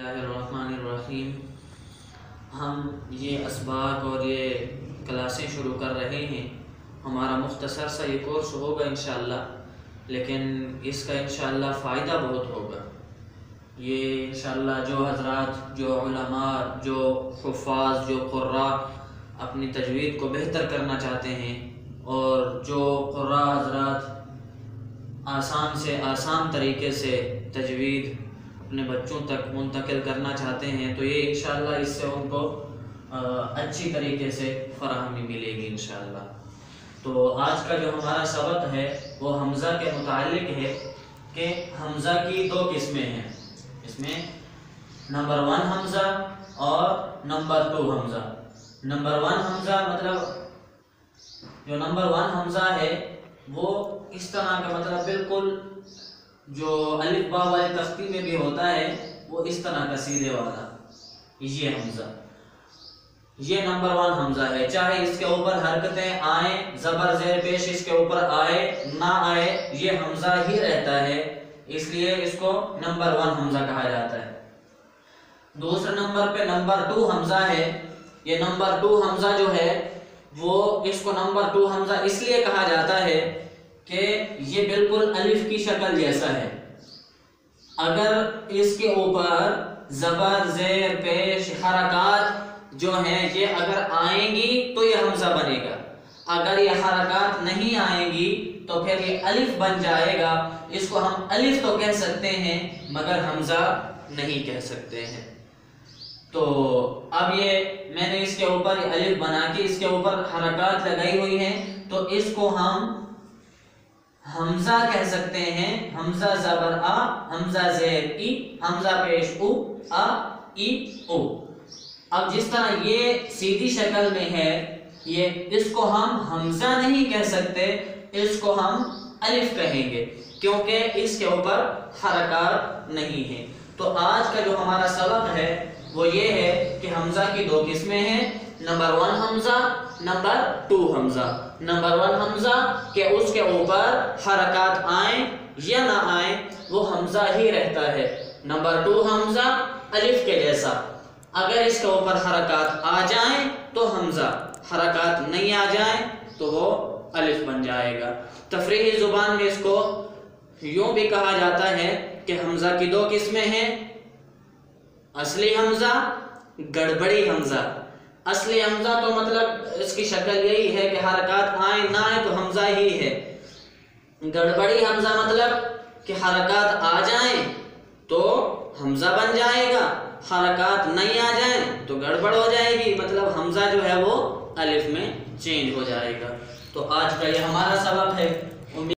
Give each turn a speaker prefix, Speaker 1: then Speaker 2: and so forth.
Speaker 1: बिस्मिल्लाहिर्रहमानिर्रहीम। हम ये असबाक और ये क्लासें शुरू कर रहे हैं। हमारा मुख्तसर सा ये कोर्स होगा इंशाअल्लाह, लेकिन इसका इंशाअल्लाह फ़ायदा बहुत होगा। ये इंशाअल्लाह जो हज़रात, जो उलमा, जो हुफ़ाज़, जो क़ुर्रा अपनी तजवीद को बेहतर करना चाहते हैं और जो क़ुर्रा हज़रात आसान से आसान तरीके से तजवीद अपने बच्चों तक मुंतकिल करना चाहते हैं, तो ये इंशाअल्लाह इससे उनको अच्छी तरीके से फ़राहमी मिलेगी इंशाअल्लाह। तो आज का जो हमारा सबक है वो हमज़ा के मुतालिक है कि हमज़ा की दो किस्में हैं। इसमें नंबर 1 हमज़ा और नंबर 2 हमज़ा। नंबर 1 हमज़ा मतलब जो नंबर 1 हमज़ा है वो इस तरह का, मतलब बिल्कुल जो अलिफ बा वाली तख्ती में भी होता है वो इस तरह का सीधे वाला, ये हमज़ा, ये नंबर 1 हमज़ा है। चाहे इसके ऊपर हरकतें आए, ज़बर ज़ेर पेश इसके ऊपर आए ना आए, ये हमज़ा ही रहता है, इसलिए इसको नंबर 1 हमज़ा कहा जाता है। दूसरे नंबर पे नंबर 2 हमज़ा है। ये नंबर 2 हमज़ा जो है वो, इसको नंबर 2 हमज़ा इसलिए कहा जाता है कि ये बिल्कुल अलिफ की शक्ल जैसा है। अगर इसके ऊपर ज़बर ज़ेर पेश हरकत जो हैं ये अगर आएंगी तो ये हमज़ा बनेगा। अगर ये हरकत नहीं आएंगी तो फिर ये अलिफ बन जाएगा। इसको हम अलिफ तो कह सकते हैं मगर हमज़ा नहीं कह सकते हैं। तो अब ये मैंने इसके ऊपर अलिफ बना के इसके ऊपर हरकत लगाई हुई है, तो इसको हम हमज़ा कह सकते हैं। हमज़ा ज़बर आ, हमज़ा ज़ेर ई, हमज़ा पेश उ, आ ई उ। अब जिस तरह ये सीधी शक्ल में है, ये इसको हम हमज़ा नहीं कह सकते, इसको हम अलिफ कहेंगे क्योंकि इसके ऊपर हरकत नहीं है। तो आज का जो हमारा सबक है वो ये है कि हमज़ा की दो किस्में हैं, number 1 Hamza, number 2 Hamza. Number 1 Hamza के उसके ऊपर हरकत आए या ना आए वो हमज़ा ही रहता है। नंबर 2 हमज़ा अलिफ के जैसा, अगर इसके ऊपर हरकत आ जाए तो हमज़ा, हरकत नहीं आ जाए तो वो अलिफ बन जाएगा। तफरीही ज़ुबान में इसको यूं भी कहा जाता है कि हमज़ा की दो किस्में हैं, असली हमज़ा, गड़बड़ी हमज़ा। असली हमज़ा तो मतलब इसकी शक्ल यही है कि हरकत आए ना आए तो हमज़ा ही है। गड़बड़ी हमज़ा मतलब कि हरकत आ जाए तो हमज़ा बन जाएगा, हरकत नहीं आ जाए तो गड़बड़ हो जाएगी, मतलब हमज़ा जो है वो अलिफ में चेंज हो जाएगा। तो आज का ये हमारा सबक है।